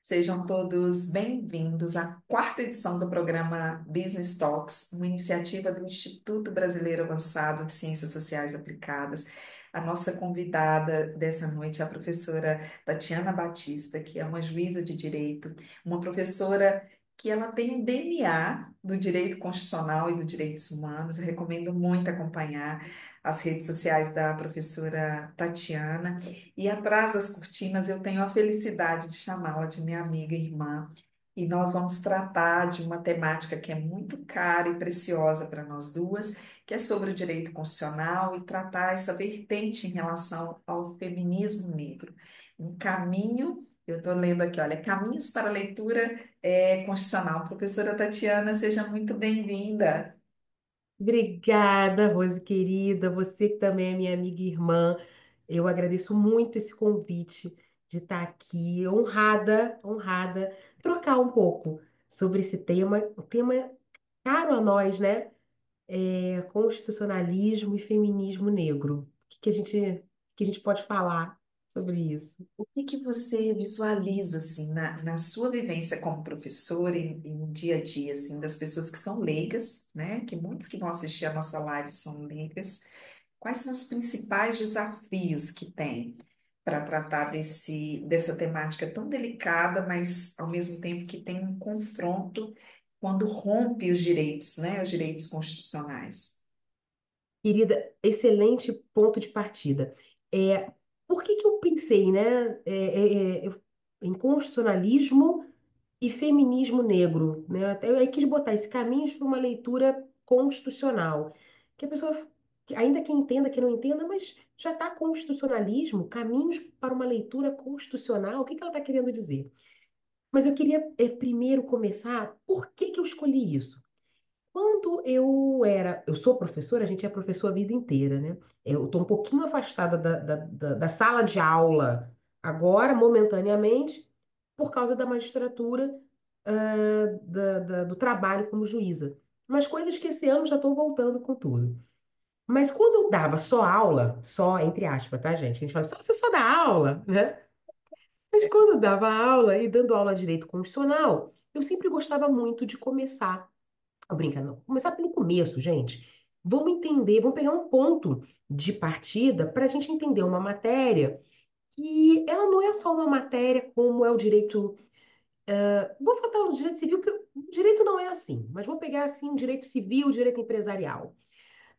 Sejam todos bem-vindos à quarta edição do programa Business Talks, uma iniciativa do Instituto Brasileiro Avançado de Ciências Sociais Aplicadas. A nossa convidada dessa noite é a professora Tatiana Batista, que é uma juíza de direito, uma professora que ela tem um DNA do direito constitucional e dos direitos humanos. Eu recomendo muito acompanhar as redes sociais da professora Tatiana. E atrás das cortinas eu tenho a felicidade de chamá-la de minha amiga e irmã. E nós vamos tratar de uma temática que é muito cara e preciosa para nós duas, que é sobre o direito constitucional e tratar essa vertente em relação ao feminismo negro. Um caminho, eu estou lendo aqui, olha, Caminhos para a Leitura Constitucional. Professora Tatiana, seja muito bem-vinda. Obrigada, Rose querida, você que também é minha amiga e irmã. Eu agradeço muito esse convite de estar aqui, honrada, honrada, trocar um pouco sobre esse tema, um tema caro a nós, né? Constitucionalismo e feminismo negro. O que a gente pode falar sobre isso? O que que você visualiza assim na sua vivência como professora e no dia a dia assim das pessoas que são leigas, né? Que muitos que vão assistir a nossa live são leigas. Quais são os principais desafios que tem para tratar dessa temática tão delicada, mas ao mesmo tempo que tem um confronto quando rompe os direitos, né? Os direitos constitucionais. Querida, excelente ponto de partida. É, por que que eu pensei, né, em constitucionalismo e feminismo negro, né? Eu quis botar esse caminhos para uma leitura constitucional, que a pessoa, ainda que entenda, que não entenda, mas já está constitucionalismo, caminhos para uma leitura constitucional, o que que ela está querendo dizer? Mas eu queria, primeiro começar, por que que eu escolhi isso? Quando eu sou professora, a gente é professor a vida inteira, né? Eu estou um pouquinho afastada da sala de aula agora, momentaneamente, por causa da magistratura, do trabalho como juíza. Mas coisas que esse ano já estou voltando com tudo. Mas quando eu dava só aula, só entre aspas, tá, gente? A gente fala, você só dá aula, né? Mas quando eu dava aula e dando aula de direito constitucional, eu sempre gostava muito de começar. Brincando, começar pelo começo, gente. Vamos entender, vamos pegar um ponto de partida para a gente entender uma matéria que ela não é só uma matéria como é o direito. Vou falar do direito civil, que o direito não é assim, mas vou pegar assim o direito civil, o direito empresarial.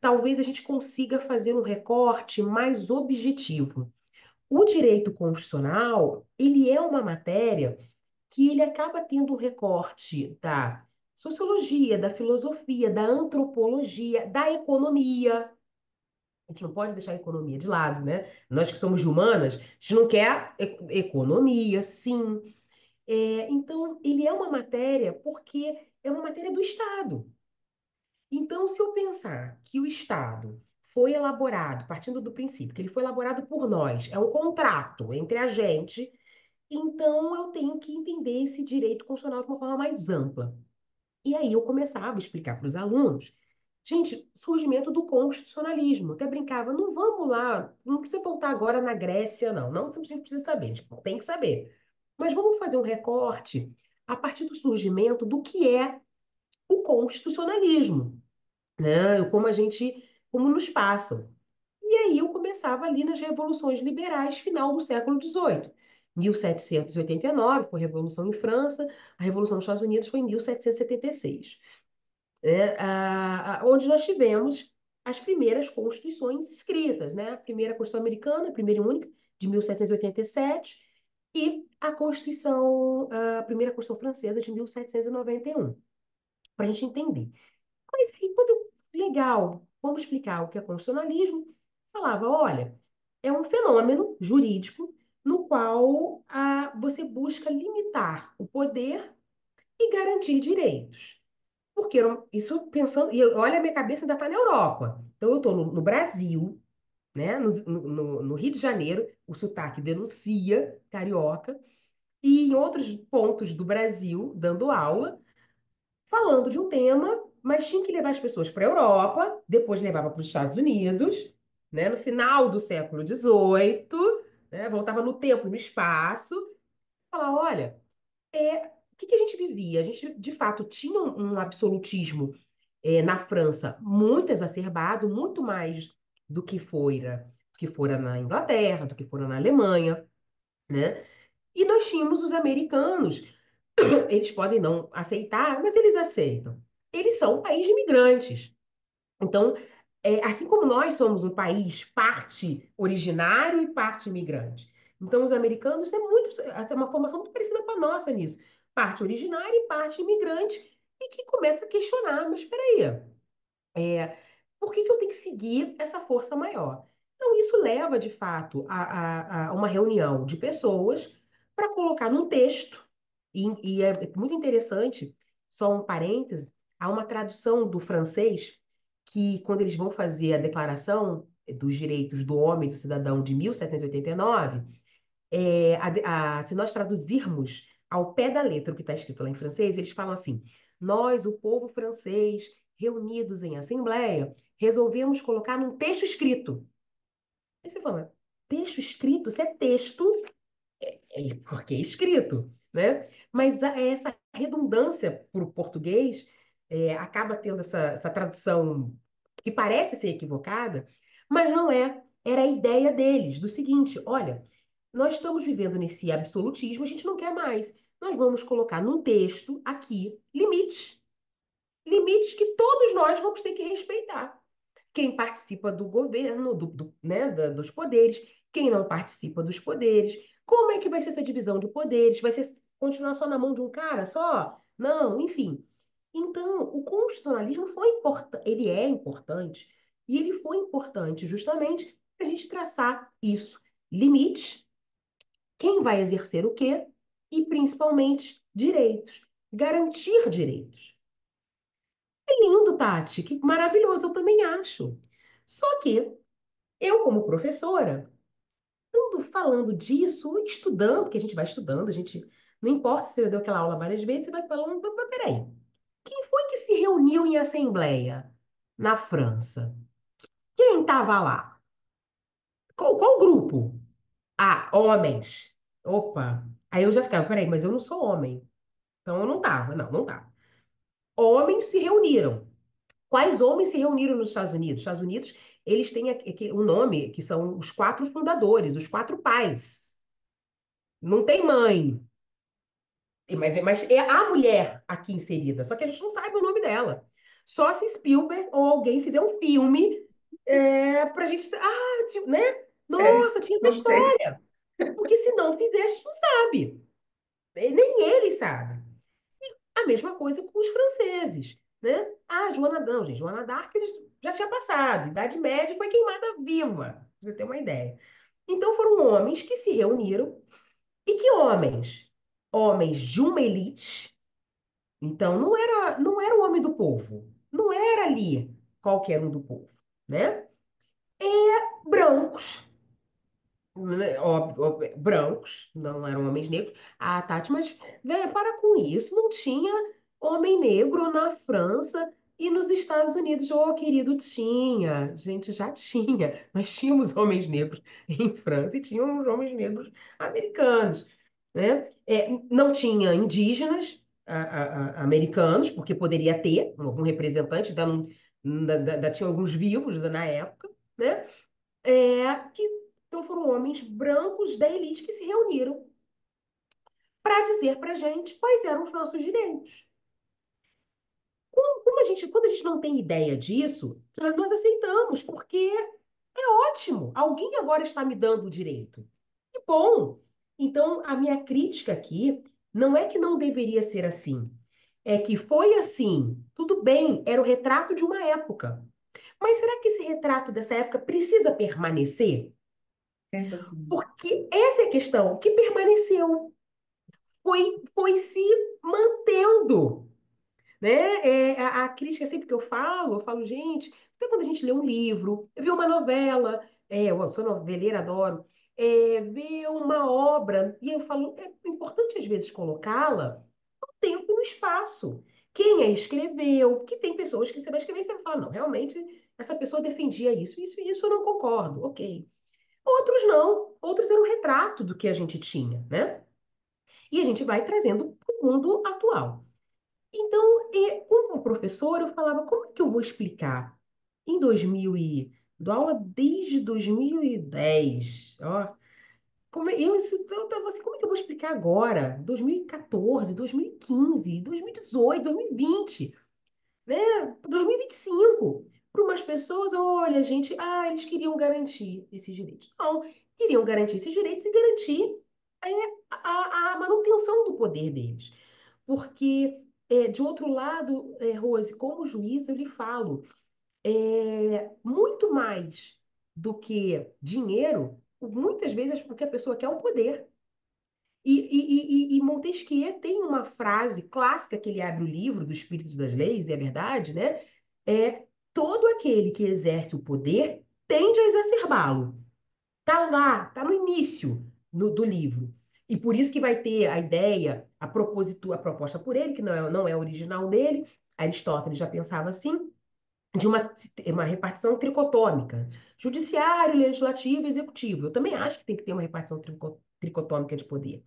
Talvez a gente consiga fazer um recorte mais objetivo. O direito constitucional, ele é uma matéria que ele acaba tendo um recorte da sociologia, da filosofia, da antropologia, da economia. A gente não pode deixar a economia de lado, né? Nós que somos de humanas, a gente não quer economia, sim. Então, ele é uma matéria porque é uma matéria do Estado. Então, se eu pensar que o Estado foi elaborado, partindo do princípio que ele foi elaborado por nós, é um contrato entre a gente, então eu tenho que entender esse direito constitucional de uma forma mais ampla. E aí eu começava a explicar para os alunos, gente, surgimento do constitucionalismo. Até brincava, não vamos lá, não precisa voltar agora na Grécia, não. Não simplesmente precisa saber, tipo, tem que saber. Mas vamos fazer um recorte a partir do surgimento do que é o constitucionalismo, né? Como nos passam. E aí eu começava ali nas revoluções liberais, final do século XVIII. 1789 foi a Revolução em França, a Revolução nos Estados Unidos foi em 1776, né? Onde nós tivemos as primeiras constituições escritas, né? A primeira Constituição Americana, a primeira e única, de 1787, e a primeira Constituição Francesa, de 1791, para a gente entender. Mas aí, legal, vamos explicar o que é constitucionalismo. Falava, olha, é um fenômeno jurídico no qual você busca limitar o poder e garantir direitos. Porque isso pensando, e olha, a minha cabeça ainda está na Europa. Então, eu estou no Brasil, né, no Rio de Janeiro, o sotaque denuncia carioca, e em outros pontos do Brasil, dando aula, falando de um tema, mas tinha que levar as pessoas para a Europa, depois levava para os Estados Unidos, né, no final do século XVIII, né, voltava no tempo, no espaço, falar, olha. O que que a gente vivia? A gente, de fato, tinha um absolutismo na França muito exacerbado, muito mais do que fora na Inglaterra, do que fora na Alemanha, né? E nós tínhamos os americanos, eles podem não aceitar, mas eles aceitam. Eles são um país de imigrantes. Então, assim como nós somos um país parte originário e parte imigrante. Então, os americanos têm muito, essa é uma formação muito parecida com a nossa nisso. Parte originária e parte imigrante, e que começa a questionar, mas espera aí, por que que eu tenho que seguir essa força maior? Então, isso leva, de fato, a uma reunião de pessoas para colocar num texto, e é muito interessante, só um parêntese, há uma tradução do francês que, quando eles vão fazer a Declaração dos Direitos do Homem e do Cidadão de 1789, se nós traduzirmos ao pé da letra o que está escrito lá em francês, eles falam assim: nós, o povo francês, reunidos em assembleia, resolvemos colocar num texto escrito. Aí você fala, texto escrito? Isso é texto, porque é escrito, né? Mas essa redundância para o português acaba tendo essa tradução que parece ser equivocada, mas não é. Era a ideia deles, do seguinte: olha, nós estamos vivendo nesse absolutismo, a gente não quer mais. Nós vamos colocar num texto aqui limites. Limites que todos nós vamos ter que respeitar. Quem participa do governo, né, dos poderes, quem não participa dos poderes. Como é que vai ser essa divisão de poderes? Vai ser continuar só na mão de um cara só? Não, enfim. Então, o constitucionalismo foi importante, ele é importante, e ele foi importante justamente para a gente traçar isso. Limites, quem vai exercer o quê e, principalmente, direitos. Garantir direitos. É lindo, Tati, que maravilhoso, eu também acho. Só que eu, como professora, ando falando disso, estudando, que a gente vai estudando, a gente não importa se eu deu aquela aula várias vezes, você vai falando, mas peraí, quem foi que se reuniu em assembleia na França? Quem estava lá? Qual grupo? Ah, homens. Opa. Aí eu já ficava, peraí, mas eu não sou homem. Então eu não tava, não tava. Homens se reuniram. Quais homens se reuniram nos Estados Unidos? Os Estados Unidos, eles têm um nome que são os quatro fundadores, os quatro pais. Não tem mãe, mas é a mulher aqui inserida, só que a gente não sabe o nome dela. Só se Spielberg ou alguém fizer um filme pra gente, tipo, né? É, Nossa, tinha essa gostei. história. Porque se não fizer, a gente não sabe. Nem eles sabem. A mesma coisa com os franceses, né? Joana d'Arc, gente, Joana d'Arc eles já tinha passado, Idade Média foi queimada viva, pra você ter uma ideia. Então foram homens que se reuniram, e que homens? Homens de uma elite, então não era o homem do povo, não era ali qualquer um do povo, né? Brancos, né, brancos, não eram homens negros. Ah, Tati, mas véi, para com isso. Não tinha homem negro na França e nos Estados Unidos. Oh, querido, tinha. Gente, já tinha. Nós tínhamos homens negros em França e tínhamos homens negros americanos, né? Não tinha indígenas americanos, porque poderia ter algum representante, tinha alguns vivos na época, né? Que então foram homens brancos da elite que se reuniram para dizer para a gente quais eram os nossos direitos. Quando a gente não tem ideia disso, nós aceitamos, porque é ótimo. Alguém agora está me dando o direito. Que bom! Então, a minha crítica aqui não é que não deveria ser assim. É que foi assim. Tudo bem, era o retrato de uma época. Mas será que esse retrato dessa época precisa permanecer? Pensa assim. Porque essa é a questão. O que permaneceu foi se mantendo, né? A crítica sempre que eu falo, gente, até quando a gente lê um livro, vê uma novela, eu sou noveleira, adoro, vê uma obra, e eu falo, é importante às vezes colocá-la no tempo e no espaço. Quem a escreveu, que tem pessoas que você vai escrever e você vai falar, não, realmente essa pessoa defendia isso eu não concordo, ok. Outros não, outros eram um retrato do que a gente tinha, né? E a gente vai trazendo mundo atual. Então, como professor, eu falava, como é que eu vou explicar? Em 2000 dou aula desde 2010, ó. Eu tava assim, como é que eu vou explicar agora? 2014, 2015, 2018, 2020, né? 2025. Para umas pessoas, olha, gente, eles queriam garantir esses direitos. Não, queriam garantir esses direitos e garantir é, a manutenção do poder deles. Porque, de outro lado, Rose, como juíza, eu lhe falo, muito mais do que dinheiro, muitas vezes o que a pessoa quer é o poder. E Montesquieu tem uma frase clássica que ele abre o livro do Espírito das Leis, e é verdade, né? É todo aquele que exerce o poder tende a exacerbá-lo. Tá lá, tá no início do livro. E por isso que vai ter a ideia, a propósito, a proposta por ele, que não é original dele, Aristóteles já pensava assim, de uma repartição tricotômica, judiciário, legislativo e executivo. Eu também acho que tem que ter uma repartição tricotômica de poder.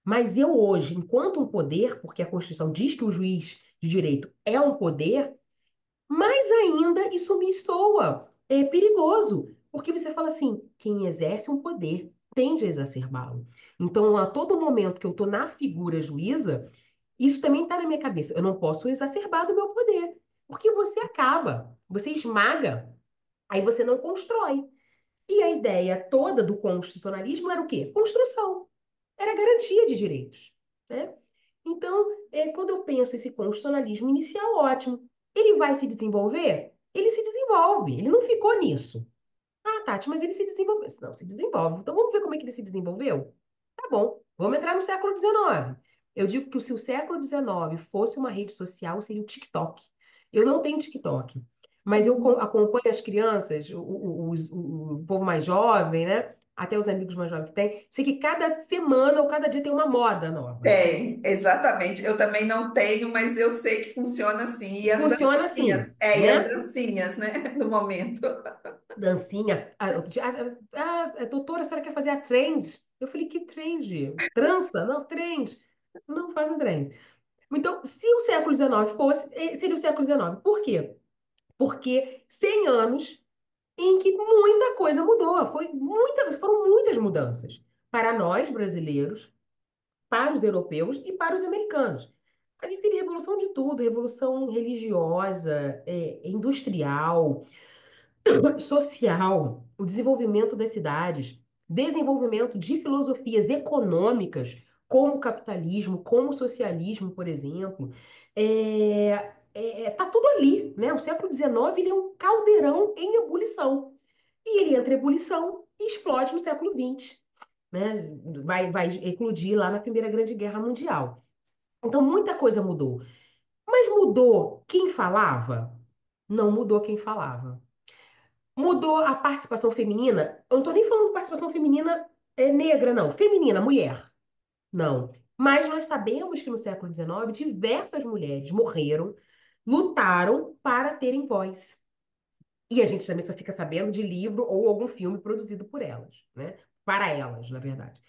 Mas eu hoje, enquanto um poder, porque a Constituição diz que o juiz de direito é um poder, mais ainda isso me soa perigoso, porque você fala assim, quem exerce um poder tende a exacerbá-lo. Então, a todo momento que eu estou na figura juíza, isso também está na minha cabeça. Eu não posso exacerbar do meu poder, porque você acaba, você esmaga, aí você não constrói. E a ideia toda do constitucionalismo era o quê? Construção, era garantia de direitos, né? Então, quando eu penso esse constitucionalismo inicial, ótimo. Ele vai se desenvolver? Ele se desenvolve. Ele não ficou nisso. Ah, Tati, mas ele se desenvolveu. Não, se desenvolve. Então vamos ver como é que ele se desenvolveu? Tá bom, vamos entrar no século XIX. Eu digo que se o século XIX fosse uma rede social, seria o TikTok. Eu não tenho TikTok, mas eu acompanho as crianças, o povo mais jovem, né? Até os amigos mais jovens que tem. Sei que cada semana ou cada dia tem uma moda nova. Tem, exatamente. Eu também não tenho, mas eu sei que funciona assim. E as Funciona dancinhas, assim, e as né? dancinhas, né, no momento. Dancinha. Outro dia, doutora, a senhora quer fazer a trend? Eu falei, que trend? Trança? Não, trend. Não faz um trend. Então, se o século XIX fosse, seria o século XIX. Por quê? Porque 100 anos em que muita coisa mudou. Foram muitas mudanças para nós, brasileiros, para os europeus e para os americanos. A gente teve revolução de tudo, revolução religiosa, industrial, social, o desenvolvimento das cidades, desenvolvimento de filosofias econômicas, como o capitalismo, como o socialismo, por exemplo. Tá tudo ali, né? O século XIX ele é um caldeirão em ebulição. E ele entra em ebulição e explode no século XX, né? Vai eclodir lá na Primeira Grande Guerra Mundial. Então, muita coisa mudou. Mas mudou quem falava? Não mudou quem falava. Mudou a participação feminina? Eu não estou nem falando de participação feminina negra, não. Feminina, mulher. Não. Mas nós sabemos que no século XIX diversas mulheres morreram, lutaram para terem voz. E a gente também só fica sabendo de livro ou algum filme produzido por elas, né? Para elas, na verdade.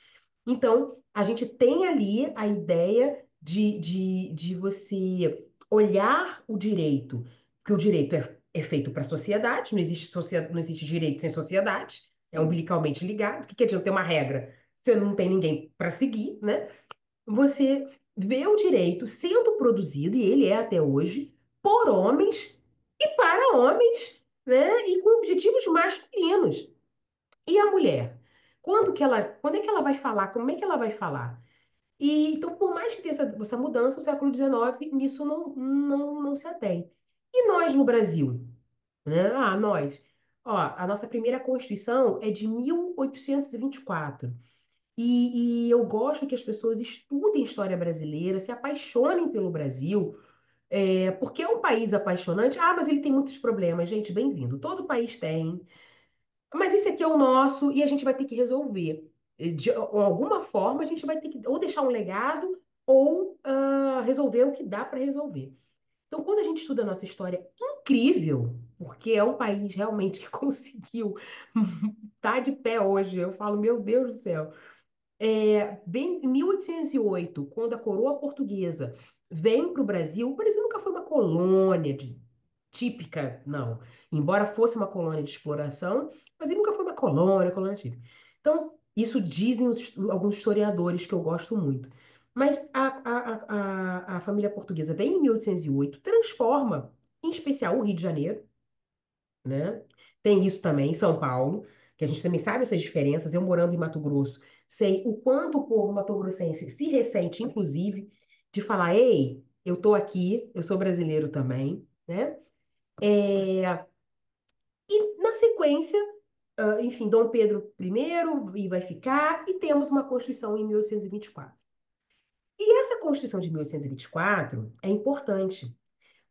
Então, a gente tem ali a ideia de você olhar o direito, que o direito é feito para a sociedade, não existe direito sem sociedade, é Sim, umbilicalmente ligado. O que adianta ter uma regra se não tem ninguém para seguir, né? Você vê o direito sendo produzido, e ele é até hoje, por homens e para homens, né? E com objetivos masculinos. E a mulher? Quando é que ela vai falar? Como é que ela vai falar? E então, por mais que tenha essa mudança, o século XIX nisso não se atém. E nós no Brasil, né? Nós. Ó, a nossa primeira Constituição é de 1824. E eu gosto que as pessoas estudem história brasileira, se apaixonem pelo Brasil, porque é um país apaixonante. Mas ele tem muitos problemas. Gente, bem-vindo. Todo país tem. Mas esse aqui é o nosso e a gente vai ter que resolver. De alguma forma, a gente vai ter que ou deixar um legado ou resolver o que dá para resolver. Então, quando a gente estuda a nossa história, incrível, porque é um país realmente que conseguiu estar de pé hoje. Eu falo, meu Deus do céu. Bem em 1808, quando a coroa portuguesa vem para o Brasil nunca foi uma colônia típica, não. Embora fosse uma colônia de exploração, mas ele nunca foi uma colônia típica. Então, isso dizem alguns historiadores que eu gosto muito. Mas a família portuguesa vem em 1808, transforma, em especial, o Rio de Janeiro, né? Tem isso também em São Paulo, que a gente também sabe essas diferenças. Eu morando em Mato Grosso, sei o quanto o povo mato-grossense se ressente, inclusive, de falar: ei, eu tô aqui, eu sou brasileiro também, né? É, E na sequência, enfim, Dom Pedro I e vai ficar, e temos uma Constituição em 1824. E essa Constituição de 1824 é importante,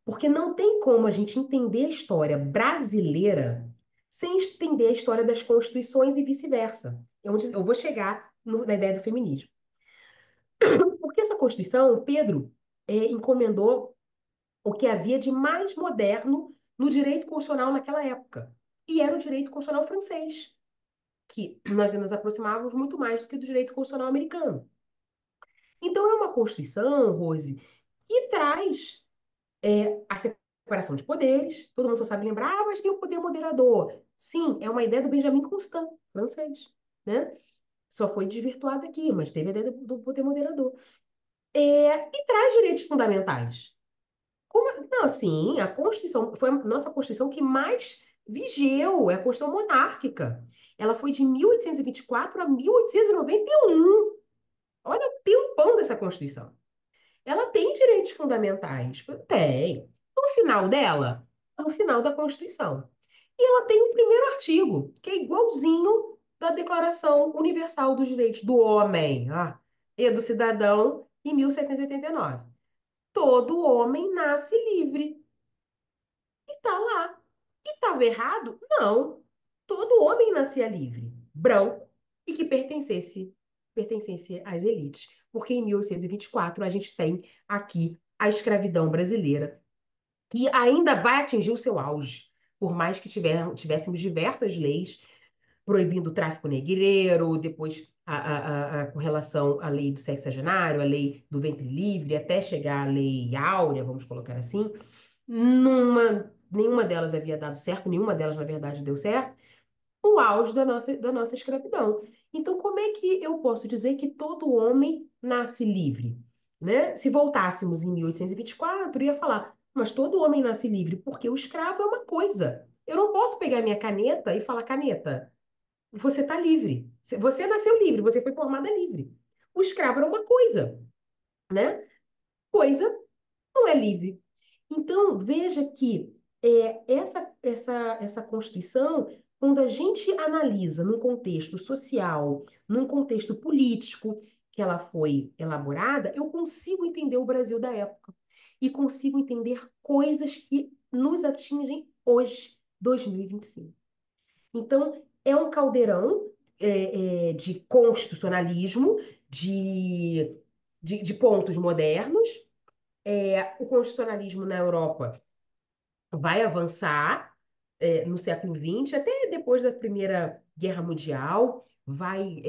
porque não tem como a gente entender a história brasileira sem entender a história das constituições e vice-versa. É onde eu vou chegar na ideia do feminismo. Porque essa Constituição, Pedro encomendou o que havia de mais moderno no direito constitucional naquela época. E era o direito constitucional francês, que nós nos aproximávamos muito mais do que do direito constitucional americano. Então, é uma Constituição, Rose, que traz a separação de poderes. Todo mundo só sabe lembrar, mas tem o poder moderador. Sim, é uma ideia do Benjamin Constant, francês, né? Só foi desvirtuada aqui, mas teve a ideia do poder moderador. E traz direitos fundamentais. Não, sim, a Constituição foi a nossa Constituição que mais vigeu, é a Constituição monárquica. Ela foi de 1824 a 1891. Olha o tempão dessa Constituição. Ela tem direitos fundamentais? Tem. No final dela, no final da Constituição. E ela tem o primeiro artigo, que é igualzinho da Declaração Universal dos Direitos do Homem, e do Cidadão, em 1789. Todo homem nasce livre. E tá lá. E estava errado? Não. Todo homem nascia livre, branco e que pertencesse às elites. Porque em 1824 a gente tem aqui a escravidão brasileira, que ainda vai atingir o seu auge, por mais que tivéssemos diversas leis proibindo o tráfico negreiro, depois com relação à lei do sexagenário, a lei do ventre livre, até chegar à lei áurea, vamos colocar assim. Nenhuma delas havia dado certo, nenhuma delas, na verdade, deu certo, o auge da nossa escravidão. Então, como é que eu posso dizer que todo homem nasce livre? Né? Se voltássemos em 1824, ia falar, mas todo homem nasce livre, porque o escravo é uma coisa. Eu não posso pegar minha caneta e falar, caneta, você está livre. Você nasceu livre, você foi formada livre. O escravo era uma coisa, né? Coisa não é livre. Então, veja que essa Constituição, quando a gente analisa num contexto social, num contexto político que ela foi elaborada, eu consigo entender o Brasil da época e consigo entender coisas que nos atingem hoje, 2025. Então, é um caldeirão de constitucionalismo, de pontos modernos. O constitucionalismo na Europa vai avançar no século XX, até depois da Primeira Guerra Mundial, vai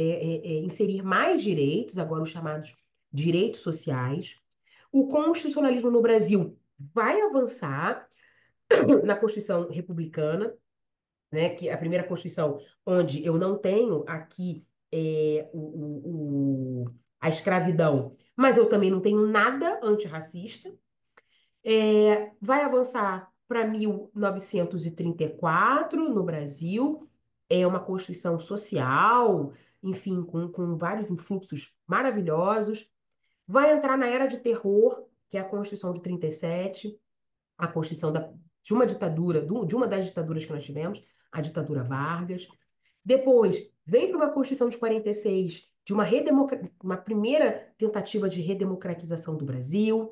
inserir mais direitos, agora os chamados direitos sociais. O constitucionalismo no Brasil vai avançar na Constituição Republicana, né, que é a primeira Constituição onde eu não tenho aqui a escravidão, mas eu também não tenho nada antirracista. Vai avançar para 1934 no Brasil. É uma Constituição social, enfim, com vários influxos maravilhosos. Vai entrar na Era de Terror, que é a Constituição de 37, a Constituição de uma ditadura, de uma das ditaduras que nós tivemos, a ditadura Vargas. Depois, vem para uma Constituição de 46, de uma primeira tentativa de redemocratização do Brasil.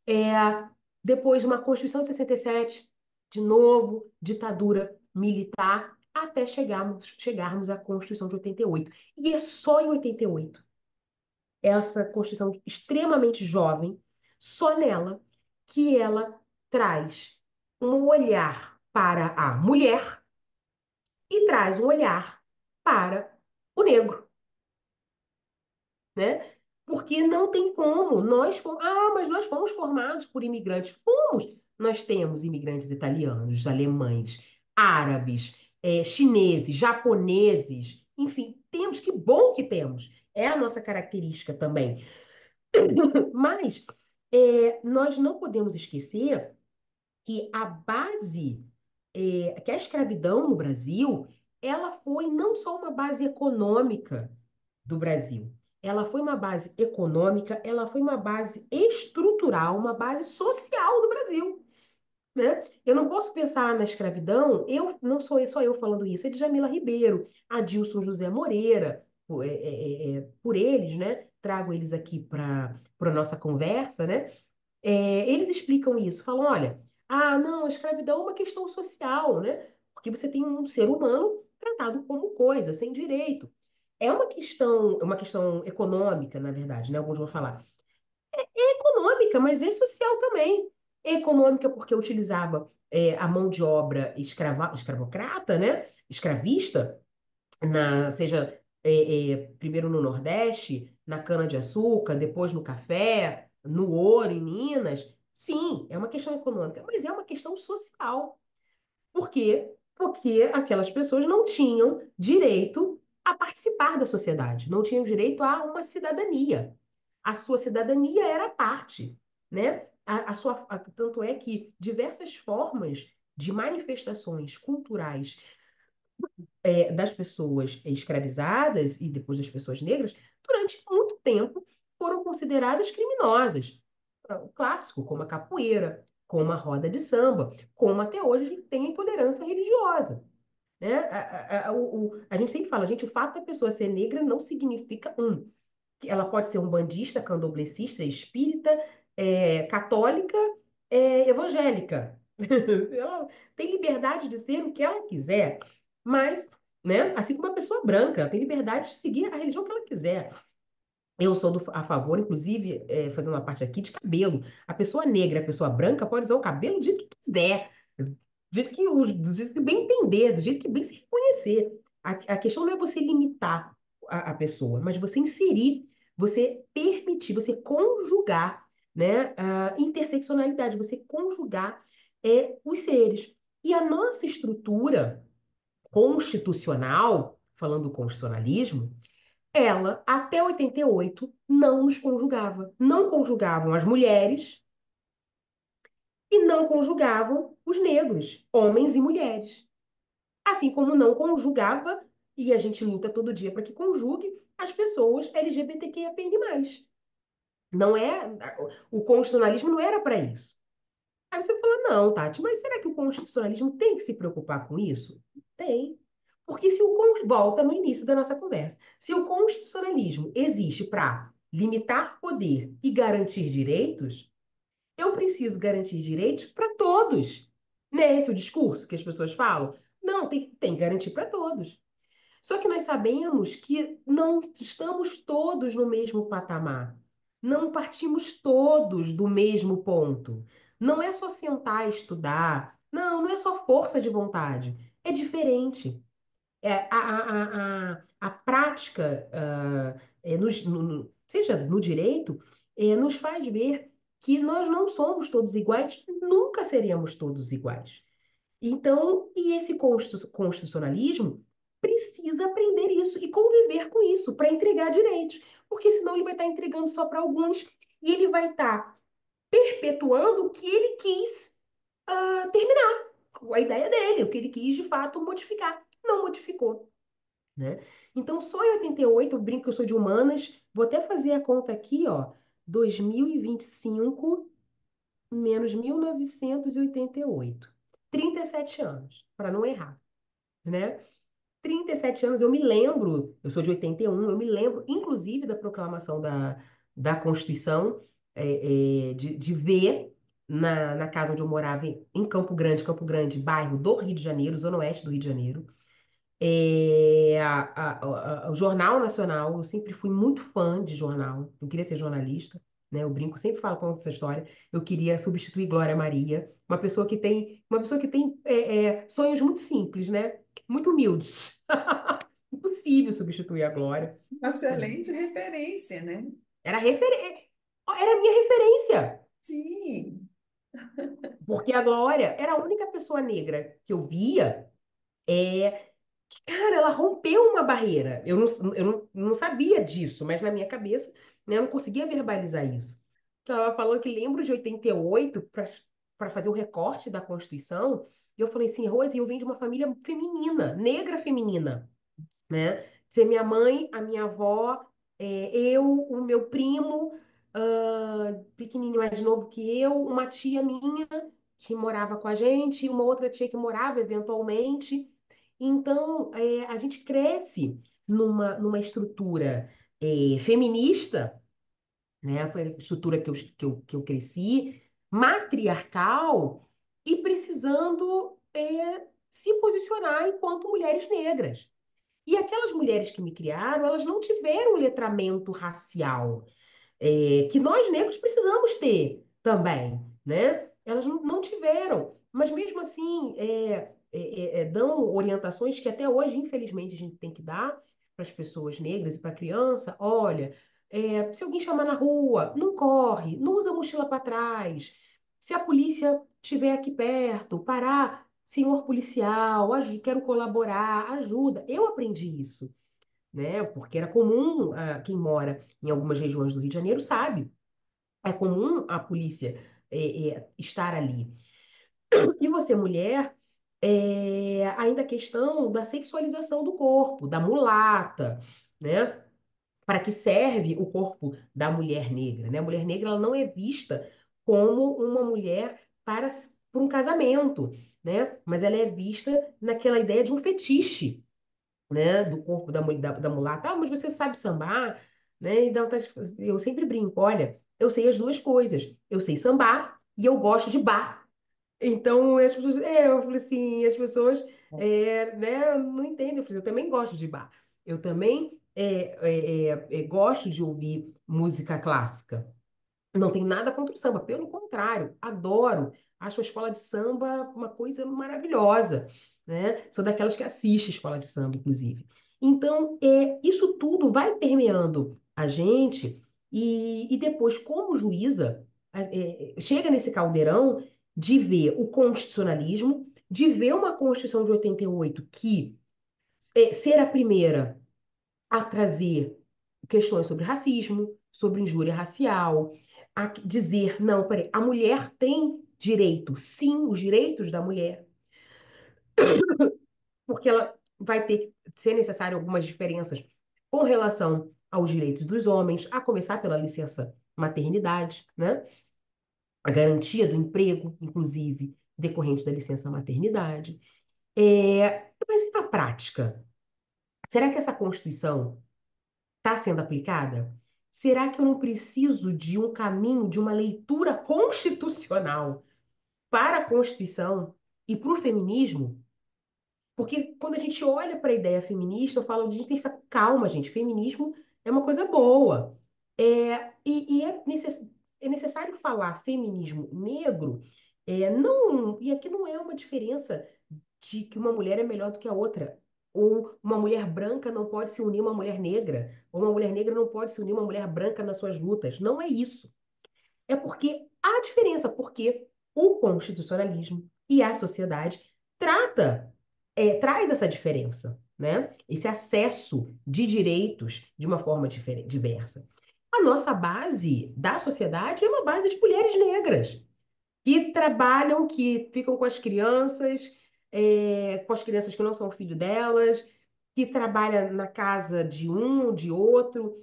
É, Depois, uma Constituição de 67, de novo, ditadura militar, até chegarmos à Constituição de 88. E é só em 88, essa Constituição extremamente jovem, só nela, que ela traz um olhar para a mulher e traz um olhar para o negro. né? Porque não tem como. Mas nós fomos formados por imigrantes. Fomos. Nós temos imigrantes italianos, alemães, árabes, chineses, japoneses, enfim, temos, que bom que temos. É a nossa característica também. Mas nós não podemos esquecer que a base, que a escravidão no Brasil, ela foi não só uma base econômica do Brasil, ela foi uma base econômica, ela foi uma base estrutural, uma base social do Brasil, né? Eu não posso pensar na escravidão, eu não sou só eu falando isso, é de Jamila Ribeiro, Adilson José Moreira, por eles, né? Trago eles aqui para a nossa conversa, né? Eles explicam isso, falam, olha, não, a escravidão é uma questão social, né? Porque você tem um ser humano tratado como coisa, sem direito. É uma questão econômica, na verdade, né? Alguns vão falar. É econômica, mas é social também. É econômica porque utilizava a mão de obra escravocrata, né? Escravista, seja primeiro no Nordeste, na cana-de-açúcar, depois no café, no ouro em Minas. Sim, é uma questão econômica, mas é uma questão social. Por quê? Porque aquelas pessoas não tinham direito a participar da sociedade, não tinham direito a uma cidadania. A sua cidadania era parte, né? Tanto é que diversas formas de manifestações culturais das pessoas escravizadas e depois das pessoas negras, durante muito tempo foram consideradas criminosas. O clássico, como a capoeira, como a roda de samba, como até hoje a gente tem a intolerância religiosa. Né? A gente sempre fala, gente, o fato da pessoa ser negra não significa que ela pode ser um bandista, candomblessista, espírita, católica, evangélica. Ela tem liberdade de ser o que ela quiser, mas, né, assim como uma pessoa branca, ela tem liberdade de seguir a religião que ela quiser. Eu sou a favor, inclusive, fazendo uma parte aqui, de cabelo. A pessoa negra, a pessoa branca pode usar o cabelo do jeito que quiser, do jeito que bem entender, do jeito que bem se reconhecer. A questão não é você limitar a pessoa, mas você inserir, você permitir, você conjugar, né, a interseccionalidade, você conjugar os seres. E a nossa estrutura constitucional, falando do constitucionalismo, ela, até 88, não nos conjugava. Não conjugavam as mulheres e não conjugavam os negros, homens e mulheres. Assim como não conjugava, e a gente luta todo dia para que conjugue, as pessoas LGBTQIAPN+. Não é, o constitucionalismo não era para isso. Aí você fala, não, Tati, mas será que o constitucionalismo tem que se preocupar com isso? Tem. Porque volta no início da nossa conversa, se o constitucionalismo existe para limitar poder e garantir direitos, eu preciso garantir direitos para todos. Não é esse o discurso que as pessoas falam? Não, tem que garantir para todos. Só que nós sabemos que não estamos todos no mesmo patamar. Não partimos todos do mesmo ponto. Não é só sentar e estudar. Não é só força de vontade. É diferente. A prática, seja no direito, nos faz ver que nós não somos todos iguais, nunca seremos todos iguais. Então, e esse constitucionalismo precisa aprender isso e conviver com isso para entregar direitos, porque senão ele vai estar entregando só para alguns e ele vai estar perpetuando o que ele quis terminar, a ideia dele, o que ele quis de fato modificar. Não modificou, né? Então, só em 88, eu brinco que eu sou de humanas, vou até fazer a conta aqui, ó, 2025 menos 1988. 37 anos, para não errar, né? 37 anos, eu me lembro, eu sou de 81, eu me lembro, inclusive, da proclamação da Constituição, de ver na casa onde eu morava, em Campo Grande, bairro do Rio de Janeiro, zona oeste do Rio de Janeiro, o Jornal Nacional, eu sempre fui muito fã de jornal, eu queria ser jornalista, né? Eu brinco, sempre falo conto essa história. Eu queria substituir Glória Maria, uma pessoa que tem sonhos muito simples, né? Muito humildes. impossível substituir a Glória. Uma excelente referência, né? Era a minha referência, Sim. porque a Glória era a única pessoa negra que eu via. Cara, ela rompeu uma barreira. Eu não sabia disso, mas na minha cabeça, né, eu não conseguia verbalizar isso. Então, ela falou que lembro de 88 para fazer o recorte da Constituição, e eu falei assim, Rose, eu venho de uma família feminina, negra feminina, né? Ser minha mãe, a minha avó, eu, o meu primo, pequenininho mais novo que eu, uma tia minha que morava com a gente, uma outra tia que morava eventualmente. Então, a gente cresce numa estrutura, feminista, né? Foi a estrutura que eu cresci, matriarcal, e precisando, se posicionar enquanto mulheres negras. E aquelas mulheres que me criaram, elas não tiveram letramento racial, que nós negros precisamos ter também, né? Elas não tiveram, mas mesmo assim dão orientações que até hoje, infelizmente, a gente tem que dar para as pessoas negras e para a criança. Olha, se alguém chamar na rua, não corre, não usa a mochila para trás. Se a polícia estiver aqui perto, parar, senhor policial, quero colaborar, ajuda. Eu aprendi isso, né? Porque era comum, quem mora em algumas regiões do Rio de Janeiro sabe, é comum a polícia estar ali. E você, mulher, ainda a questão da sexualização do corpo, da mulata, né? Para que serve o corpo da mulher negra, né? A mulher negra ela não é vista como uma mulher para um casamento, né? Mas ela é vista naquela ideia de um fetiche, né, do corpo da mulata. Ah, mas você sabe sambar, né? Então, eu sempre brinco, olha, eu sei as duas coisas. Eu sei sambar e eu gosto de bar. Então, as pessoas, eu falei assim, as pessoas, né, não entendem. Eu falei, eu também gosto de bar. Eu também gosto de ouvir música clássica. Não tenho nada contra o samba, pelo contrário, adoro. Acho a escola de samba uma coisa maravilhosa, né? Sou daquelas que assiste escola de samba, inclusive. Então, isso tudo vai permeando a gente e depois, como juíza, chega nesse caldeirão de ver o constitucionalismo, de ver uma Constituição de 88 que ser a primeira a trazer questões sobre racismo, sobre injúria racial, a dizer, não, peraí, a mulher tem direito, sim, os direitos da mulher, porque ela vai ter que ser necessário algumas diferenças com relação aos direitos dos homens, a começar pela licença maternidade, né? A garantia do emprego, inclusive, decorrente da licença maternidade. Mas e na prática? Será que essa Constituição está sendo aplicada? Será que eu não preciso de um caminho, de uma leitura constitucional para a Constituição e para o feminismo? Porque quando a gente olha para a ideia feminista, eu falo, a gente tem que ficar calma, gente. Feminismo é uma coisa boa. É necessário falar feminismo negro, não, e aqui não é uma diferença de que uma mulher é melhor do que a outra. Ou uma mulher branca não pode se unir a uma mulher negra. Ou uma mulher negra não pode se unir a uma mulher branca nas suas lutas. Não é isso. É porque há diferença, porque o constitucionalismo e a sociedade trata, traz essa diferença, né? Esse acesso de direitos de uma forma diversa. A nossa base da sociedade é uma base de mulheres negras que trabalham, que ficam com as crianças que não são filho delas, que trabalha na casa de um, de outro.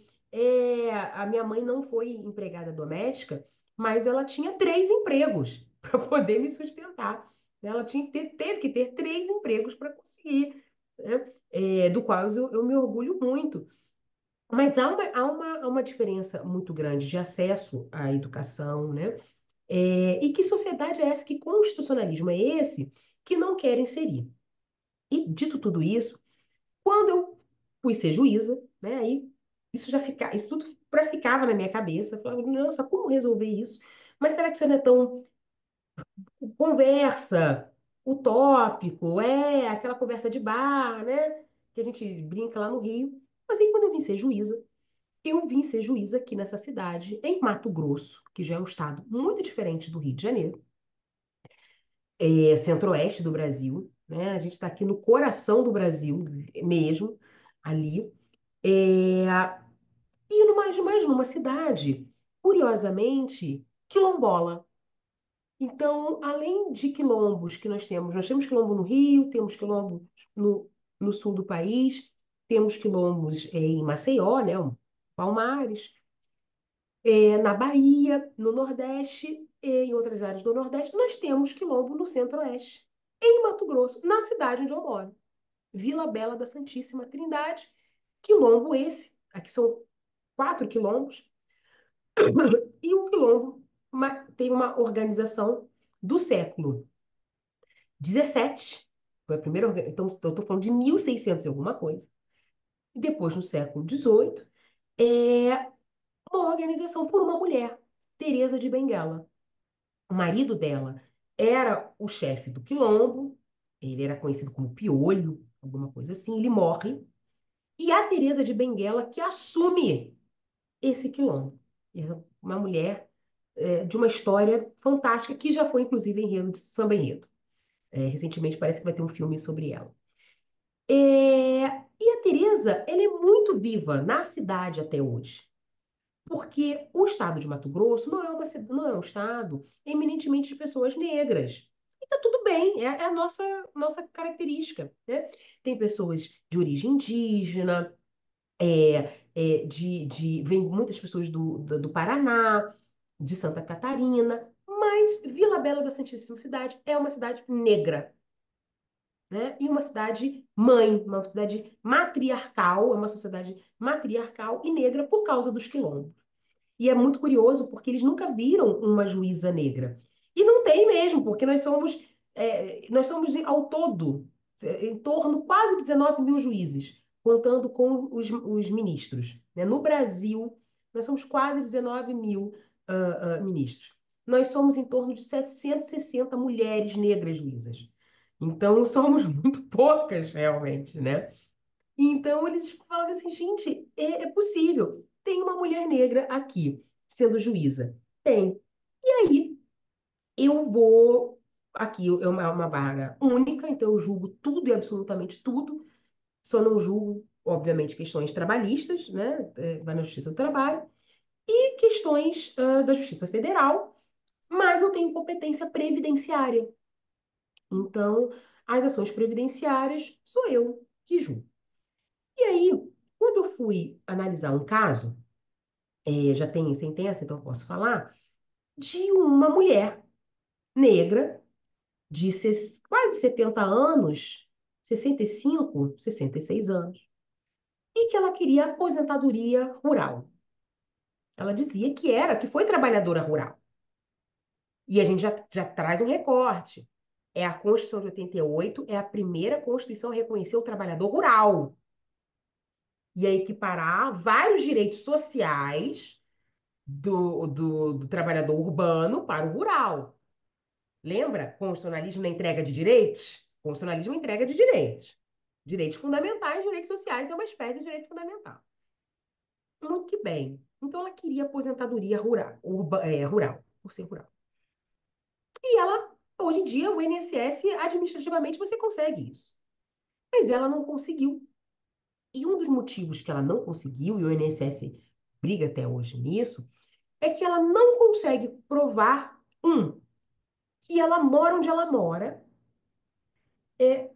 A minha mãe não foi empregada doméstica, mas ela tinha 3 empregos para poder me sustentar. Ela teve que ter 3 empregos para conseguir, né? Do qual eu me orgulho muito. Mas há uma diferença muito grande de acesso à educação, né? E que sociedade é essa, que constitucionalismo é esse que não quer inserir? E dito tudo isso, quando eu fui ser juíza, né, aí isso tudo ficava na minha cabeça. Eu falava, nossa, como resolver isso? Mas será que isso não é tão conversa, utópico, aquela conversa de bar, né? que a gente brinca lá no Rio. Mas aí, quando eu vim ser juíza aqui nessa cidade, em Mato Grosso, que já é um estado muito diferente do Rio de Janeiro, centro-oeste do Brasil, né? A gente está aqui no coração do Brasil mesmo, ali. É, e mais numa cidade, curiosamente, quilombola. Então, além de quilombos que nós temos quilombo no Rio, temos quilombo no sul do país, temos quilombos em Maceió, né, Palmares, na Bahia, no Nordeste, em outras áreas do Nordeste, nós temos quilombo no Centro-Oeste, em Mato Grosso, na cidade onde eu moro, Vila Bela da Santíssima Trindade, quilombo esse, aqui são 4 quilombos, e um quilombo tem uma organização do século 17, foi a primeira, então eu estou falando de 1600 e alguma coisa, e depois no século 18, é uma organização por uma mulher, Teresa de Benguela. O marido dela era o chefe do quilombo, ele era conhecido como Piolho, alguma coisa assim, ele morre, e a Teresa de Benguela que assume esse quilombo. É uma mulher de uma história fantástica, que já foi inclusive enredo de samba enredo. Recentemente parece que vai ter um filme sobre ela. E a Teresa, ela é muito viva na cidade até hoje, porque o estado de Mato Grosso não é um estado eminentemente de pessoas negras. E tá tudo bem, é a nossa característica, né? Tem pessoas de origem indígena, vem muitas pessoas do Paraná, de Santa Catarina, mas Vila Bela da Santíssima Cidade é uma cidade negra, né? E uma cidade mãe, uma cidade matriarcal, é uma sociedade matriarcal e negra por causa dos quilombos. E é muito curioso porque eles nunca viram uma juíza negra. E não tem mesmo, porque nós somos ao todo em torno quase 19 mil juízes, contando com os ministros, né? No Brasil, nós somos quase 19 mil ministros. Nós somos em torno de 760 mulheres negras juízas. Então, somos muito poucas, realmente, né? Então eles falavam assim, gente, é possível. Tem uma mulher negra aqui sendo juíza. Tem. E aí eu vou. Aqui é uma vaga única, então eu julgo tudo e absolutamente tudo. Só não julgo, obviamente, questões trabalhistas, né? Vai na Justiça do Trabalho, e questões da Justiça Federal, mas eu tenho competência previdenciária. Então, as ações previdenciárias sou eu que julgo. E aí, quando eu fui analisar um caso, já tem sentença, então eu posso falar, de uma mulher negra de quase 70 anos, 65, 66 anos, e que ela queria aposentadoria rural. Ela dizia que foi trabalhadora rural. E a gente já traz um recorte. É a Constituição de 88, é a primeira Constituição a reconhecer o trabalhador rural e a equiparar vários direitos sociais do trabalhador urbano para o rural. Lembra? Constitucionalismo na entrega de direitos? Constitucionalismo é entrega de direitos. Direitos fundamentais, direitos sociais é uma espécie de direito fundamental. Muito que bem. Então ela queria aposentadoria rural, por ser rural. E hoje em dia, o INSS, administrativamente, você consegue isso. Mas ela não conseguiu. E um dos motivos que ela não conseguiu, e o INSS briga até hoje nisso, é que ela não consegue provar, que ela mora onde ela mora,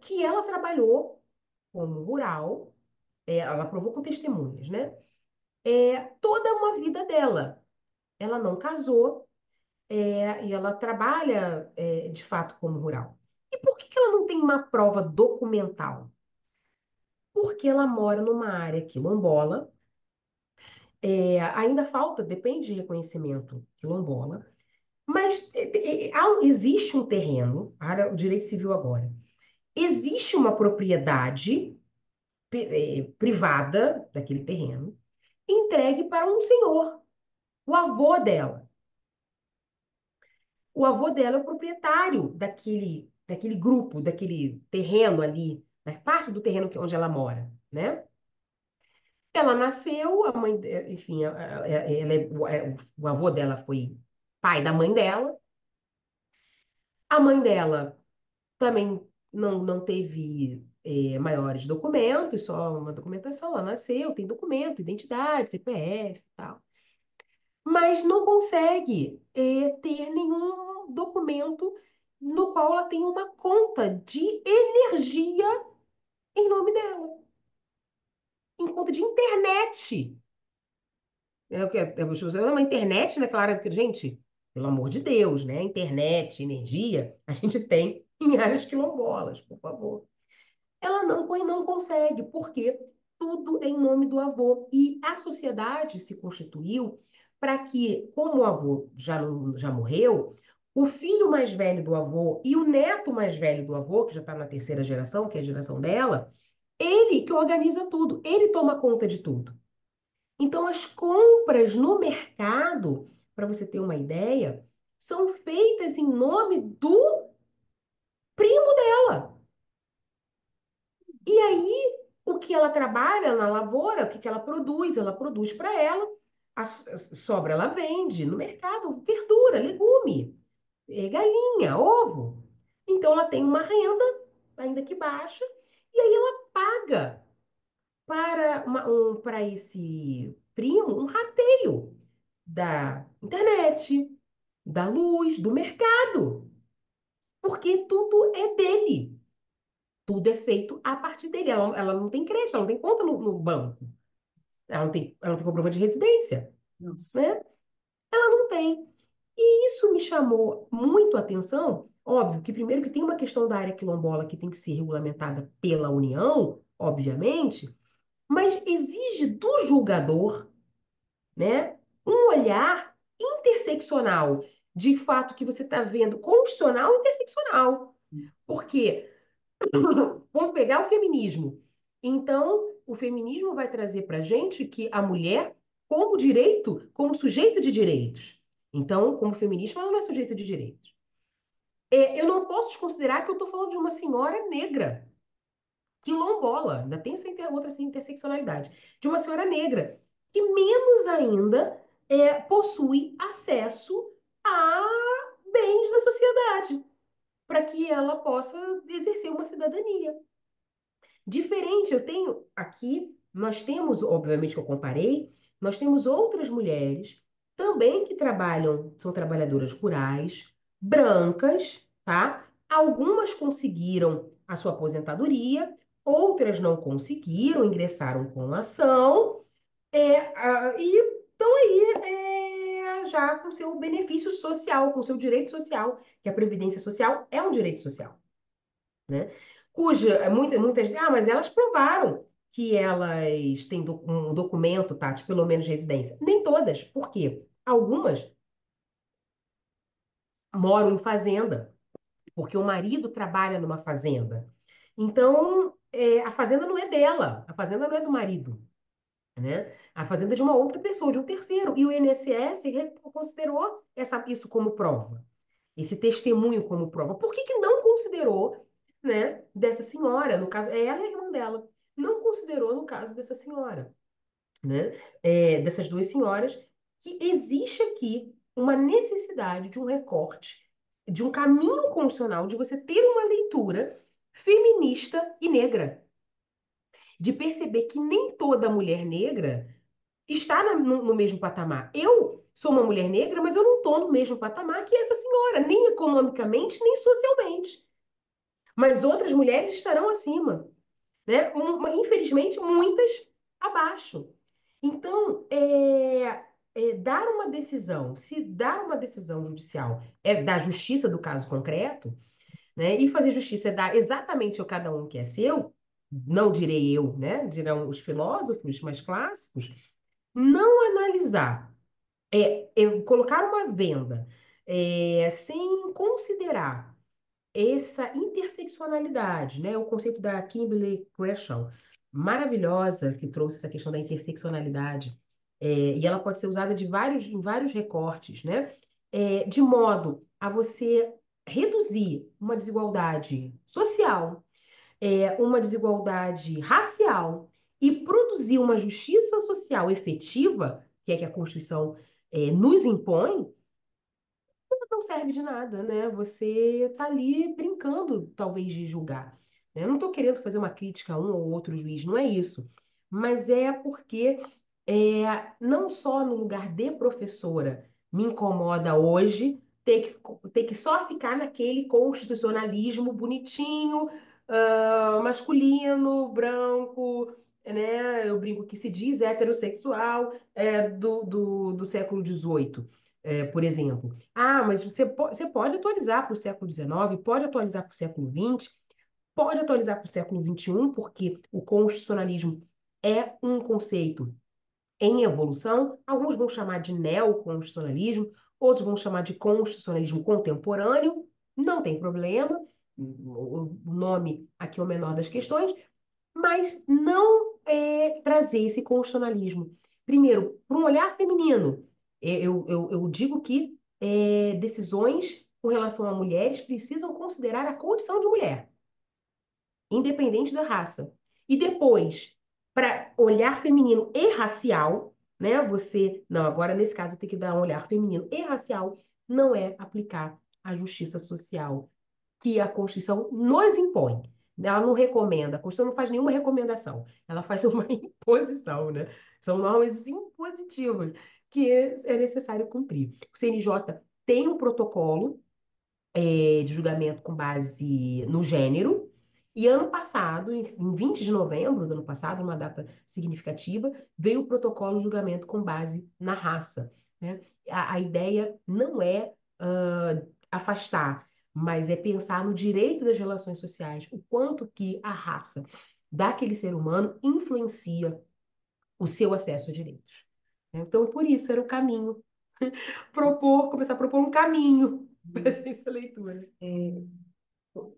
que ela trabalhou como rural, ela provou com testemunhas, né? Toda uma vida dela. Ela não casou, e ela trabalha, de fato, como rural. E por que que ela não tem uma prova documental? Porque ela mora numa área quilombola, ainda falta, depende de reconhecimento quilombola, mas existe um terreno, o direito civil agora, existe uma propriedade privada daquele terreno, entregue para um senhor, o avô dela. O avô dela é o proprietário daquele grupo, daquele terreno ali faz parte do terreno onde ela mora, né? Ela nasceu, a mãe, enfim, o avô dela foi pai da mãe dela. A mãe dela também não teve maiores documentos, só uma documentação. Ela nasceu, tem documento, identidade, CPF e tal. Mas não consegue ter nenhum documento no qual ela tem uma conta de energia em nome dela, em conta de internet. É o que é usando uma internet naquela área que, gente, pelo amor de Deus, né? Internet, energia, a gente tem em áreas quilombolas, por favor. Ela não consegue, porque tudo é em nome do avô. E a sociedade se constituiu para que, como o avô já morreu, o filho mais velho do avô e o neto mais velho do avô, que já está na terceira geração, que é a geração dela, ele que organiza tudo, ele toma conta de tudo. Então, as compras no mercado, para você ter uma ideia, são feitas em nome do primo dela. E aí, o que ela trabalha na lavoura, o que que ela produz? Ela produz para ela, a sobra ela vende no mercado, verdura, legume, galinha, ovo. Então, ela tem uma renda, ainda que baixa, e aí ela paga para esse primo um rateio da internet, da luz, do mercado, porque tudo é dele. Tudo é feito a partir dele. Ela não tem crédito, ela não tem conta no banco. Ela não tem comprovante de residência, Nossa. né? Ela não tem. E isso me chamou muito a atenção. Óbvio que primeiro que tem uma questão da área quilombola que tem que ser regulamentada pela União, obviamente, mas exige do julgador, né, um olhar interseccional, de fato que você está vendo, constitucional e interseccional. Porque vamos pegar o feminismo. Então, o feminismo vai trazer para a gente que a mulher, como direito, como sujeito de direitos. Então, como feminista, ela não é sujeito de direitos. Eu não posso desconsiderar que eu estou falando de uma senhora negra, quilombola, ainda tem outra essa interseccionalidade, de uma senhora negra, que menos ainda possui acesso a bens da sociedade, para que ela possa exercer uma cidadania. Diferente, eu tenho aqui, nós temos, obviamente que eu comparei, nós temos outras mulheres também que trabalham, são trabalhadoras rurais, brancas, tá? Algumas conseguiram a sua aposentadoria, outras não conseguiram, ingressaram com ação, e estão aí já com seu benefício social, com seu direito social, que a Previdência Social é um direito social, né? Muitas, mas elas provaram que elas têm um documento, tá, de pelo menos residência. Nem todas, por quê? Algumas moram em fazenda, porque o marido trabalha numa fazenda. Então, a fazenda não é dela, a fazenda não é do marido, né? A fazenda é de uma outra pessoa, de um terceiro. E o INSS considerou isso como prova, esse testemunho como prova. Por que que não considerou, né, dessa senhora, no caso, ela e a irmã dela, não considerou no caso dessa senhora, né, dessas duas senhoras, que existe aqui uma necessidade de um recorte, de um caminho constitucional, de você ter uma leitura feminista e negra, de perceber que nem toda mulher negra está no mesmo patamar. Eu sou uma mulher negra, mas eu não estou no mesmo patamar que essa senhora, nem economicamente, nem socialmente. Mas outras mulheres estarão acima, né? Infelizmente, muitas abaixo. Então, dar uma decisão, se dar uma decisão judicial é da justiça do caso concreto, né? E fazer justiça é dar exatamente a cada um que é seu, não direi eu, né? Dirão os filósofos mais clássicos, não analisar colocar uma venda sem considerar essa interseccionalidade, né? O conceito da Kimberly Crenshaw, maravilhosa, que trouxe essa questão da interseccionalidade, e ela pode ser usada em vários recortes, né? De modo a você reduzir uma desigualdade social, uma desigualdade racial e produzir uma justiça social efetiva, que é que a Constituição nos impõe, não serve de nada, né? Você tá ali brincando, talvez, de julgar. Eu não estou querendo fazer uma crítica a um ou outro juiz, não é isso. Mas é porque não só no lugar de professora me incomoda hoje ter que só ficar naquele constitucionalismo bonitinho, masculino, branco, né? Eu brinco que se diz heterossexual, do século XVIII, por exemplo. Ah, mas você pode atualizar para o século XIX, pode atualizar para o século XX, pode atualizar para o século XXI, porque o constitucionalismo é um conceito em evolução. Alguns vão chamar de neoconstitucionalismo, outros vão chamar de constitucionalismo contemporâneo. Não tem problema, o nome aqui é o menor das questões, mas não trazer esse constitucionalismo, primeiro, para um olhar feminino. Eu digo que decisões com relação a mulheres precisam considerar a condição de mulher, independente da raça. E depois, para olhar feminino e racial, né? Você, não, agora nesse caso tem que dar um olhar feminino e racial, não é aplicar a justiça social que a Constituição nos impõe. Ela não recomenda, a Constituição não faz nenhuma recomendação, ela faz uma imposição, né? São normas impositivas que é necessário cumprir. O CNJ tem um protocolo de julgamento com base no gênero, e ano passado, em 20 de novembro do ano passado, uma data significativa, veio o protocolo de julgamento com base na raça, né? A ideia não é afastar, mas é pensar no direito das relações sociais, o quanto que a raça daquele ser humano influencia o seu acesso a direitos. Então, por isso era o caminho, começar a propor um caminho para essa leitura.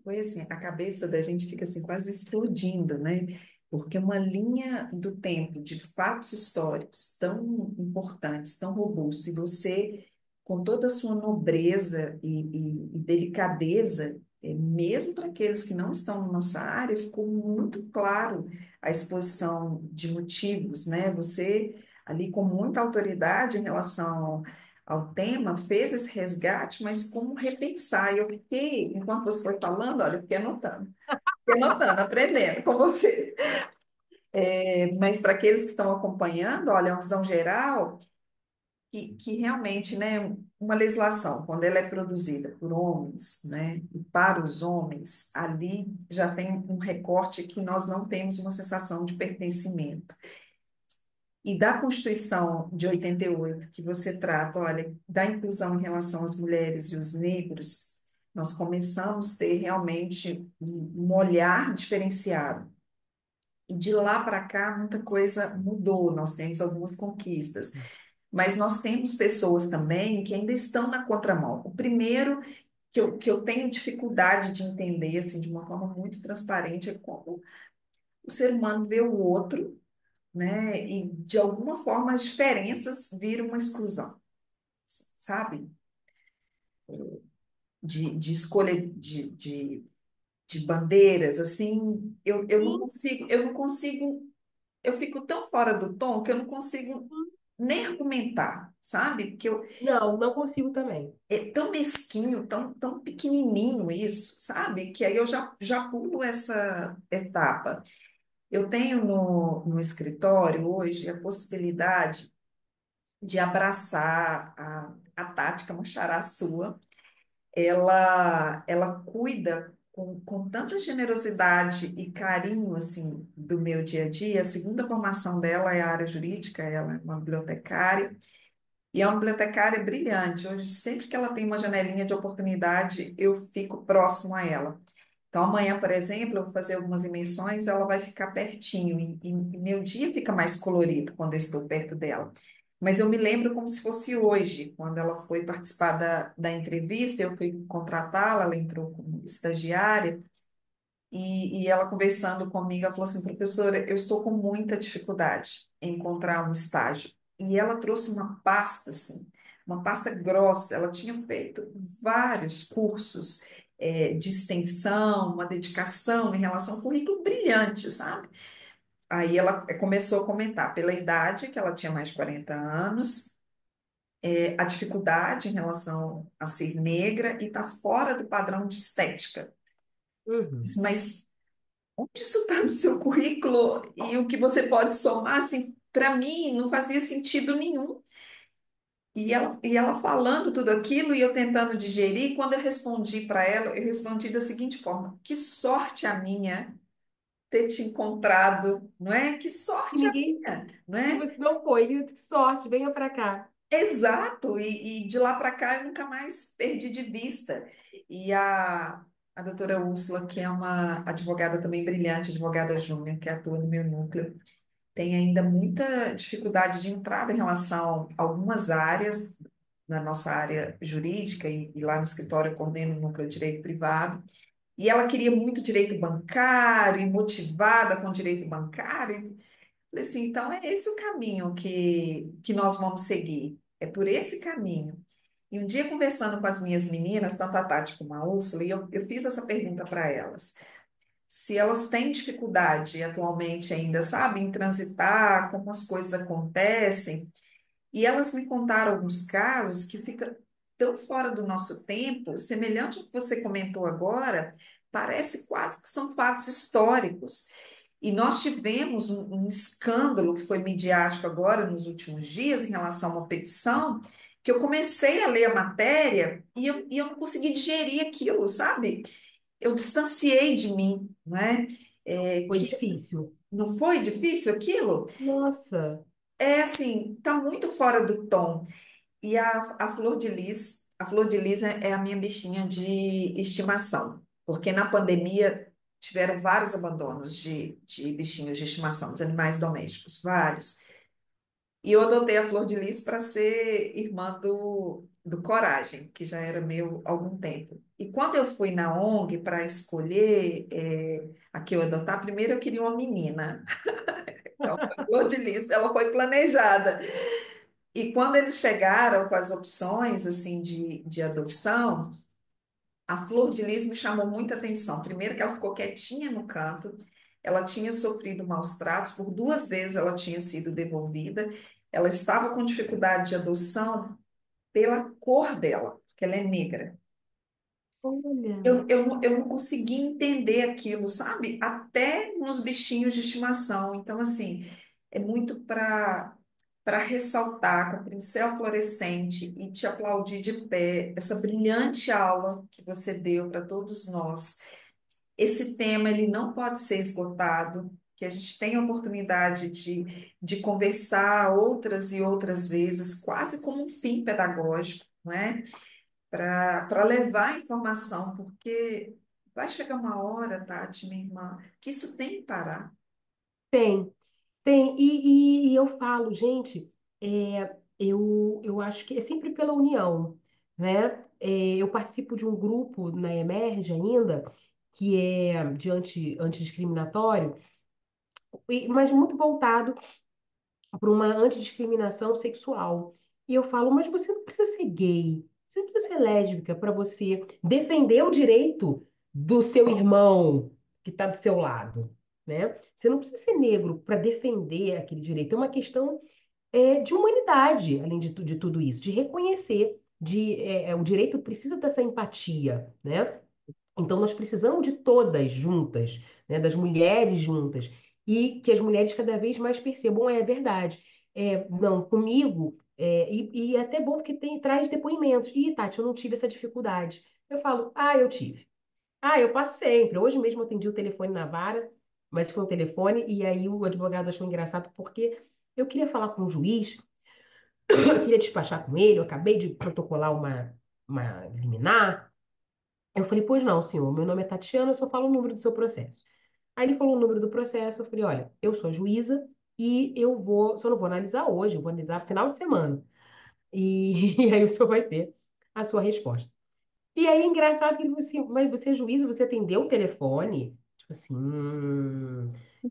Foi assim, a cabeça da gente fica assim quase explodindo, né? Porque uma linha do tempo de fatos históricos tão importantes, tão robustos, e você, com toda a sua nobreza e delicadeza, mesmo para aqueles que não estão na nossa área, ficou muito claro a exposição de motivos, né? Você ali com muita autoridade em relação ao tema, fez esse resgate, mas como repensar? E eu fiquei, enquanto você foi falando, olha, eu fiquei anotando, aprendendo com você. Mas para aqueles que estão acompanhando, olha, é uma visão geral que realmente, né, uma legislação, quando ela é produzida por homens, né, e para os homens, ali já tem um recorte que nós não temos uma sensação de pertencimento. E da Constituição de 88, que você trata, olha, da inclusão em relação às mulheres e os negros, nós começamos a ter realmente um olhar diferenciado. E de lá para cá, muita coisa mudou, nós temos algumas conquistas. Mas nós temos pessoas também que ainda estão na contramão. O primeiro que eu tenho dificuldade de entender, assim, de uma forma muito transparente, é como o ser humano vê o outro, né? E de alguma forma as diferenças viram uma exclusão, sabe? De escolha de bandeiras, assim, Sim, eu não consigo, eu fico tão fora do tom que eu não consigo sim. nem argumentar, sabe? Porque Não, não consigo também. é tão mesquinho, tão pequenininho isso, sabe? Que aí eu já pulo essa etapa. Eu tenho no escritório hoje a possibilidade de abraçar a Tati, que é uma xará sua. Ela cuida com tanta generosidade e carinho, assim, do meu dia a dia. A segunda formação dela é a área jurídica, ela é uma bibliotecária, e é uma bibliotecária brilhante. Hoje, sempre que ela tem uma janelinha de oportunidade, eu fico próximo a ela. Então, amanhã, por exemplo, eu vou fazer algumas emissões, ela vai ficar pertinho, e meu dia fica mais colorido quando eu estou perto dela. Mas eu me lembro como se fosse hoje, quando ela foi participar da entrevista, eu fui contratá-la, ela entrou como estagiária, e ela conversando comigo, ela falou assim, professora, eu estou com muita dificuldade em encontrar um estágio. E ela trouxe uma pasta, assim, uma pasta grossa, ela tinha feito vários cursos, de extensão, uma dedicação em relação ao currículo brilhante, sabe? Aí ela começou a comentar pela idade, que ela tinha mais de 40 anos, a dificuldade em relação a ser negra e estar fora do padrão de estética. Uhum. Disse, mas onde isso está no seu currículo e o que você pode somar? Assim, para mim, não fazia sentido nenhum. E ela falando tudo aquilo e eu tentando digerir, quando eu respondi para ela, eu respondi da seguinte forma: que sorte a minha ter te encontrado, não é? Que E sorte a ninguém, minha, não e é? você não foi. Que sorte, venha pra cá. Exato, e de lá para cá eu nunca mais perdi de vista. E a doutora Úrsula, que é uma advogada também brilhante, advogada júnior, que atua no meu núcleo, tem ainda muita dificuldade de entrada em relação a algumas áreas, na nossa área jurídica, e lá no escritório eu coordeno o núcleo de direito privado, e ela queria muito direito bancário, e motivada com direito bancário. Falei assim, então é esse o caminho que nós vamos seguir, é por esse caminho. E um dia, conversando com as minhas meninas, tanto a Tati como a Úrsula, e eu fiz essa pergunta para elas: se elas têm dificuldade atualmente ainda, sabe, em transitar, como as coisas acontecem, e elas me contaram alguns casos que fica tão fora do nosso tempo, semelhante ao que você comentou agora, parece quase que são fatos históricos. E nós tivemos um escândalo que foi midiático agora nos últimos dias em relação a uma petição, que eu comecei a ler a matéria e eu não consegui digerir aquilo, sabe? Eu distanciei de mim, não é? Foi difícil. Não foi difícil aquilo? Nossa, É assim, tá muito fora do tom. E a Flor de Lis é a minha bichinha de estimação, porque na pandemia tiveram vários abandonos de bichinhos de estimação, dos animais domésticos, vários. E eu adotei a Flor de Lis para ser irmã do Coragem, que já era meu há algum tempo. E quando eu fui na ONG para escolher a que eu adotar, primeiro eu queria uma menina. Então, a Flor de Lis, ela foi planejada. E quando eles chegaram com as opções assim de adoção, a Flor de Lis me chamou muita atenção. Primeiro que ela ficou quietinha no canto, ela tinha sofrido maus tratos, por 2 vezes ela tinha sido devolvida, ela estava com dificuldade de adoção pela cor dela, porque ela é negra. olha. Eu não consegui entender aquilo, sabe? Até nos bichinhos de estimação. Então, assim, é muito para ressaltar com o pincel fluorescente e te aplaudir de pé essa brilhante aula que você deu para todos nós. Esse tema ele não pode ser esgotado, que a gente tenha a oportunidade de conversar outras e outras vezes, quase como um fim pedagógico, não é? Para levar a informação, porque vai chegar uma hora, Tati, minha irmã, que isso tem que parar. Tem, tem. E eu falo, gente, eu acho que é sempre pela união, né? Eu participo de um grupo na Emerge ainda, que é de antidiscriminatório, mas muito voltado para uma antidiscriminação sexual. E eu falo, mas você não precisa ser gay, você não precisa ser lésbica para você defender o direito do seu irmão que está do seu lado, né? Você não precisa ser negro para defender aquele direito. É uma questão de humanidade, além de tudo isso, de reconhecer, o direito precisa dessa empatia, né? Então, nós precisamos de todas juntas, né, das mulheres juntas, e que as mulheres cada vez mais percebam, é verdade. Não, comigo, e é até bom porque traz depoimentos. E, Tati, eu não tive essa dificuldade. Eu falo, eu tive. Eu passo sempre. Hoje mesmo eu atendi o telefone na vara, mas foi um telefone, e aí o advogado achou engraçado porque eu queria falar com o juiz, eu queria despachar com ele, eu acabei de protocolar uma liminar. Eu falei, pois não, senhor, meu nome é Tatiana, eu só falo o número do seu processo. Aí ele falou o número do processo, eu falei, olha, eu sou a juíza e só não vou analisar hoje, eu vou analisar final de semana. E aí o senhor vai ter a sua resposta. E aí, engraçado que ele falou assim, mas você é juíza, você atendeu o telefone? Tipo assim,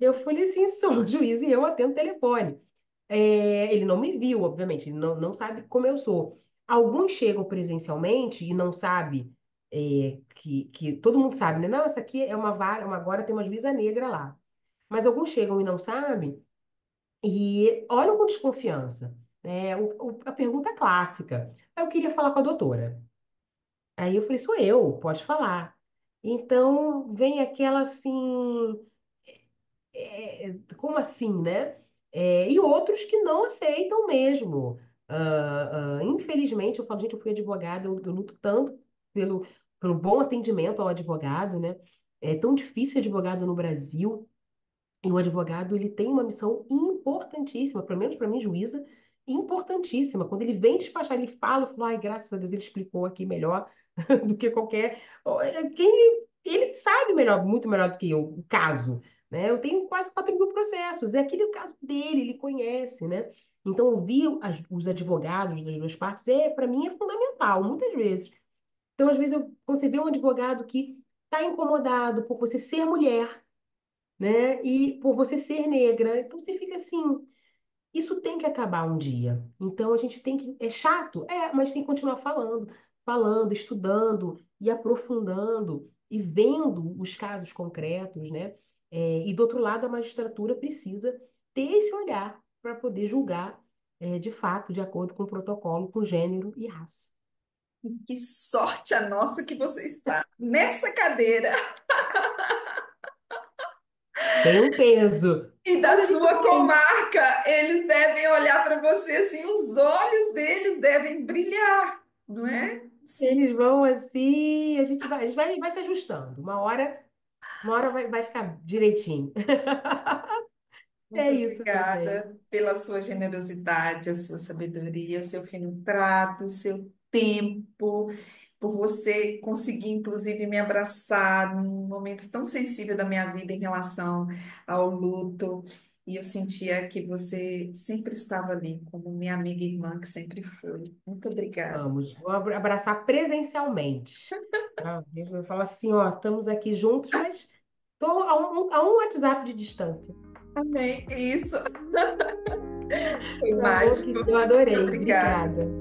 Eu falei assim, sou juíza e eu atendo o telefone. Ele não me viu, obviamente, ele não sabe como eu sou. Alguns chegam presencialmente e não sabe. que todo mundo sabe, né? Não, essa aqui é uma vara, agora tem uma juíza negra lá. Mas alguns chegam e não sabem e olham com desconfiança. É, a pergunta clássica. Eu queria falar com a doutora. Aí eu falei, sou eu, pode falar. Então vem aquela assim, como assim, né? E outros que não aceitam mesmo. Infelizmente, eu falo, gente, eu fui advogada, eu luto tanto pelo bom atendimento ao advogado, né? É tão difícil advogado no Brasil. E o advogado, ele tem uma missão importantíssima, pelo menos para mim, juíza, importantíssima. Quando ele vem despachar, ele fala, eu falo, ai, graças a Deus, ele explicou aqui melhor do que qualquer. Ele sabe melhor, muito melhor do que eu, o caso, né? Eu tenho quase 4.000 processos, é aquele caso dele, ele conhece, né? Então, ouvir os advogados das duas partes, para mim, é fundamental, muitas vezes. Então, às vezes, quando você vê um advogado que está incomodado por você ser mulher, né? E por você ser negra, então você fica assim, isso tem que acabar um dia. Então a gente tem que, é chato, mas tem que continuar falando, falando, estudando e aprofundando e vendo os casos concretos, né? E do outro lado, a magistratura precisa ter esse olhar para poder julgar, de fato, de acordo com o protocolo, com gênero e raça. Que sorte a nossa que você está nessa cadeira Tem um peso, e mas da a gente sua vai. comarca. Eles devem olhar para você assim, os olhos deles devem brilhar, não é? Sim. Eles vão assim, a gente vai se ajustando. Uma hora vai ficar direitinho. É Muito isso, meu bem. obrigada pela sua generosidade, a sua sabedoria, o seu fino trato, o seu tempo, por você conseguir, inclusive, me abraçar num momento tão sensível da minha vida em relação ao luto. E eu sentia que você sempre estava ali, como minha amiga e irmã que sempre foi. Muito obrigada. Vou abraçar presencialmente. Eu falo assim, ó, estamos aqui juntos, mas tô a um WhatsApp de distância. Amém. Isso foi Tá bom, mágico. que eu Muito adorei. obrigada. Obrigada.